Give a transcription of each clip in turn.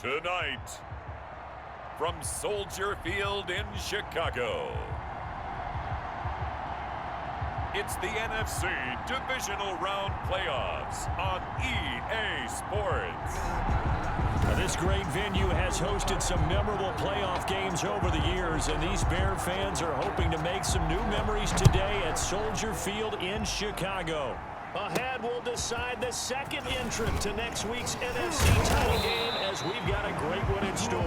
Tonight, from Soldier Field in Chicago, it's the NFC Divisional Round Playoffs on EA Sports. This great venue has hosted some memorable playoff games over the years, and these Bear fans are hoping to make some new memories today at Soldier Field in Chicago. Ahead, we'll decide the second entrant to next week's NFC title game, as we've got a great one in store.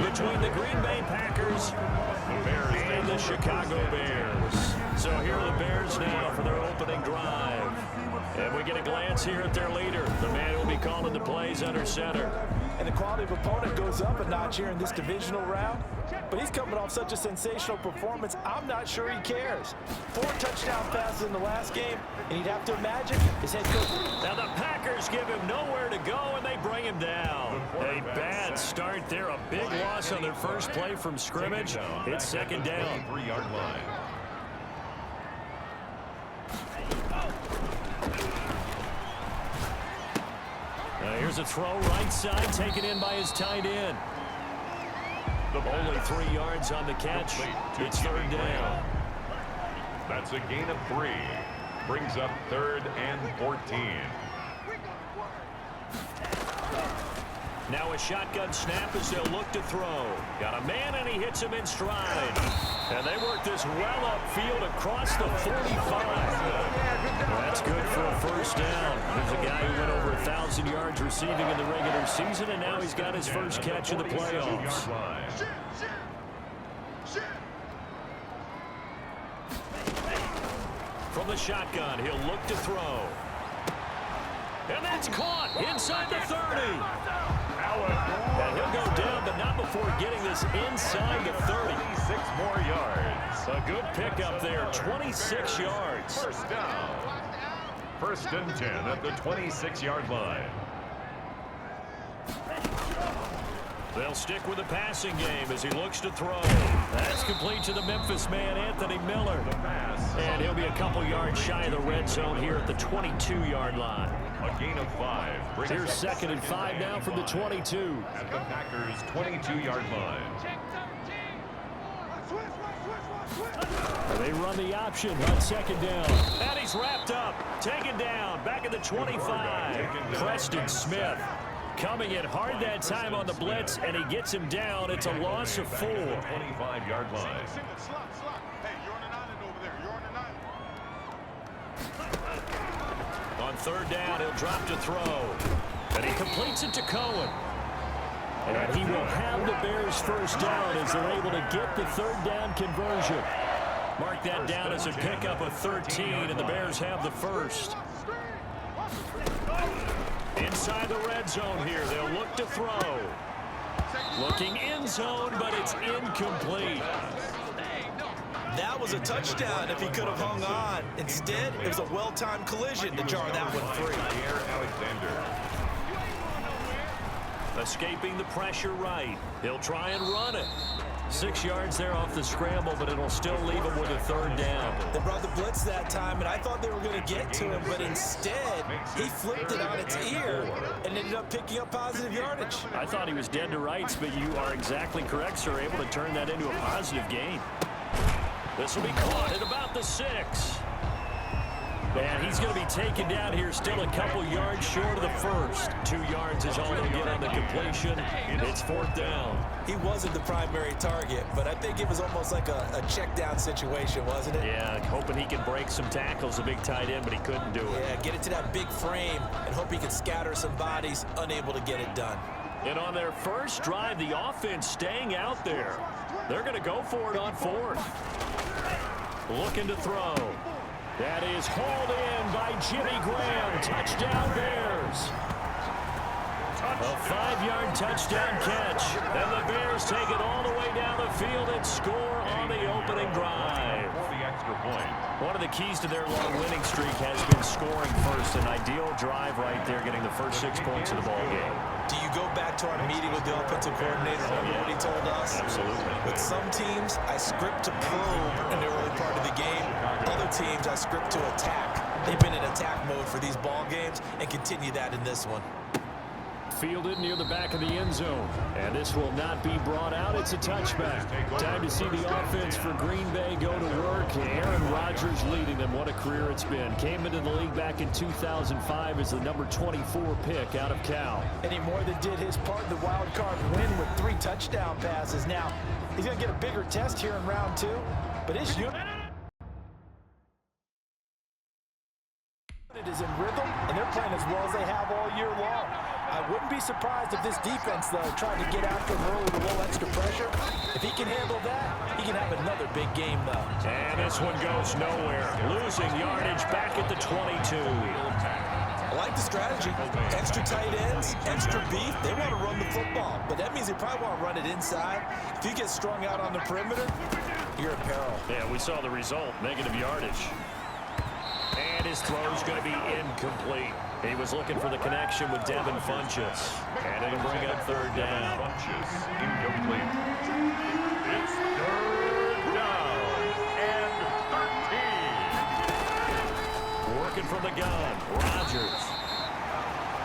Between the Green Bay Packers and the Chicago Bears. So here are the Bears now for their opening drive. And we get a glance here at their leader, the man who will be calling the plays under center. And the quality of opponent goes up a notch here in this divisional round. But he's coming off such a sensational performance, I'm not sure he cares. 4 touchdown passes in the last game, and you'd have to imagine his head coach. Now the Packers give him nowhere to go, and they bring him down. A bad start there, a big loss on their first play from scrimmage. It's second down. 3-yard line. Here's a throw right side, taken in by his tight end. Only 3 yards on the catch. It's third down. That's a gain of 3. Brings up 3rd and 14. Now a shotgun snap as they'll look to throw. Got a man, and he hits him in stride. And they work this well upfield across the 45. That's good for a first down. There's a guy who went over 1,000 yards receiving in the regular season, and now he's got his first catch in the playoffs. From the shotgun, he'll look to throw. And that's caught inside the 30. And he'll go down, but not before getting this inside the 30. 6 more yards. A good pickup there, 26 yards. First down. 1st and 10 at the 26-yard line. They'll stick with the passing game as he looks to throw. That's complete to the Memphis man, Anthony Miller. And he'll be a couple yards shy of the red zone here at the 22-yard line. A gain of 5. Here's 2nd and 5 now from the 22. At the Packers' 22-yard line. They run the option on 2nd down. And he's wrapped up. Taken down. Back at the 25. Preston Smith coming in hard that time on the blitz, and he gets him down. It's a loss of 4. 25-yard line. On 3rd down, he'll drop to throw. And he completes it to Cohen. And he will have the Bears' first down as they're able to get the 3rd down conversion. Mark that down as a pickup of 13, and the Bears have the first. Inside the red zone here, they'll look to throw. Looking end zone, but it's incomplete. That was a touchdown if he could have hung on. Instead, it was a well-timed collision to jar that one free. Alexander. Escaping the pressure right. He'll try and run it. 6 yards there off the scramble, but it'll still leave him with a 3rd down. They brought the blitz that time, and I thought they were going to get to him, but instead, he flipped it on its ear and ended up picking up positive yardage. I thought he was dead to rights, but you are exactly correct, sir. Able to turn that into a positive gain. This will be caught at about the 6. And he's going to be taken down here, still a couple yards short of the first. 2 yards is all he'll get on the completion. It's 4th down. He wasn't the primary target, but I think it was almost like a check down situation, wasn't it? Yeah, hoping he can break some tackles, a big tight end, but he couldn't do it. Yeah, get it to that big frame and hope he can scatter some bodies, unable to get it done. And on their first drive, the offense staying out there. They're going to go for it on 4th. Looking to throw. That is hauled in by Jimmy Graham. Touchdown Bears. A 5-yard touchdown catch. And the Bears take it all the way down the field and score on the opening drive. The extra point. One of the keys to their long winning streak has been scoring first. An ideal drive right there, getting the first 6 points of the ball game. Do you go back to our meeting with the offensive coordinator? Remember what he told us? Absolutely. With some teams, I script to probe in the early part of the game. Other teams, I script to attack. They've been in attack mode for these ball games and continue that in this one. fielded near the back of the end zone. And this will not be brought out. It's a touchback. Time to see the offense for Green Bay go to work. Aaron Rodgers leading them. What a career it's been. Came into the league back in 2005 as the number 24 pick out of Cal. And he more than did his part in the wild card win with 3 touchdown passes. Now, he's going to get a bigger test here in round 2. But his unit is in rhythm, and they're playing as well as they have all year long. I wouldn't be surprised if this defense, though, tried to get after him early with a little extra pressure. If he can handle that, he can have another big game, though. And this one goes nowhere. Losing yardage back at the 22. I like the strategy. Extra tight ends, extra beef. They want to run the football, but that means they probably want to run it inside. If you get strung out on the perimeter, you're in peril. Yeah, we saw the result. Negative yardage. And his throw's going to be incomplete. He was looking for the connection with Devin Funchess. And it'll bring up third down. Funchess incomplete. It's third down and 13. Working from the gun. Rodgers.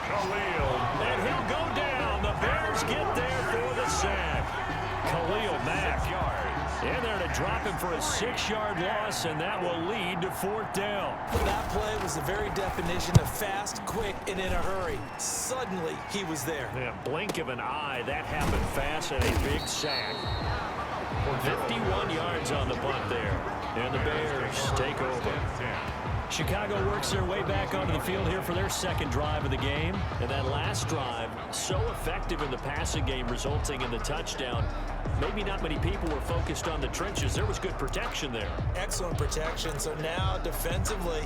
Khalil. And he'll go down. The Bears get there for the sack. Khalil Mack in there to drop him for a 6-yard loss, and that will lead to fourth down. That play was the very definition of fast, quick, and in a hurry. Suddenly, he was there. Yeah, blink of an eye, that happened fast, and a big sack. 51 yards on the punt there, and the Bears take over. Chicago works their way back onto the field here for their second drive of the game. And that last drive, so effective in the passing game, resulting in the touchdown. Maybe not many people were focused on the trenches. There was good protection there. Excellent protection. So now, defensively,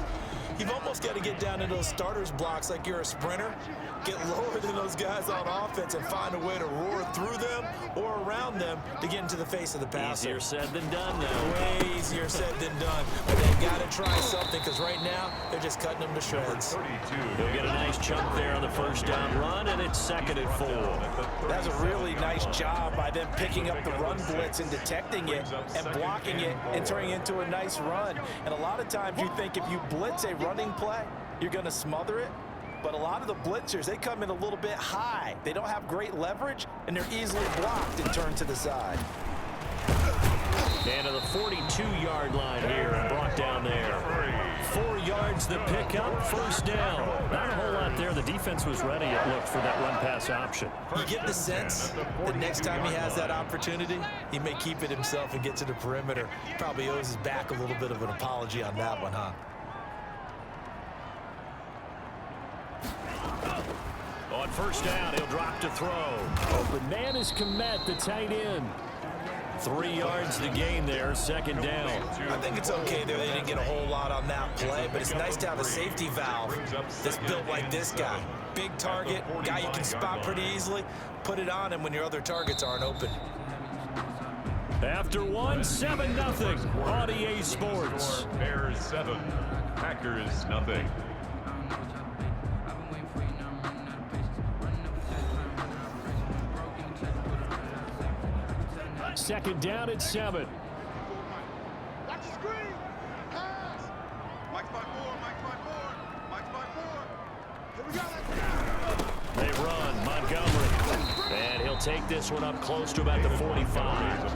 you've almost got to get down into those starters blocks like you're a sprinter. Get lower than those guys on offense and find a way to roar through them or around them to get into the face of the passer. Easier said than done now. Way easier said than done. But they've got to try something because right now they're just cutting them to shreds. They'll get a nice chunk there on the first down run, and it's 2nd and 4. That's a really nice job by them picking up the run blitz and detecting it and blocking it and turning it into a nice run. And a lot of times you think if you blitz a running play, you're going to smother it. But a lot of the blitzers, they come in a little bit high. They don't have great leverage, and they're easily blocked and turned to the side. And to the 42-yard line here and brought down there. 4 yards the pickup, first down. Not a whole lot there. The defense was ready, it looked, for that run-pass option. You get the sense that next time he has that opportunity, he may keep it himself and get to the perimeter. Probably owes his back a little bit of an apology on that one, huh? On first down, he'll drop to throw. Open man is Kmet, the tight end. 3 yards the gain there, second down. I think it's okay there. They didn't get a whole lot on that play, but it's nice to have a safety valve that's built like this guy. Big target, guy you can spot pretty easily. Put it on him when your other targets aren't open. After 7-0 on EA Sports. Bears 7, Packers nothing. Second down at 7. Watch the screen. Pass. Mike's by 4. Mike's by 4. Mike's by 4. Here we go. They run. Montgomery. And he'll take this one up close to about the 45.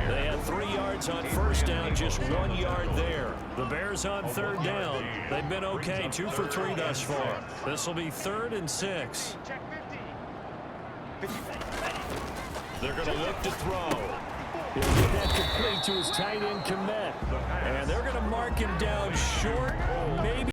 They had 3 yards on first down, just 1 yard there. The Bears on third down. They've been okay, 2 for 3 thus far. This will be 3rd and 6. They're going to look to throw. He'll get that complete to his tight end, Kmet. And they're going to mark him down short, maybe.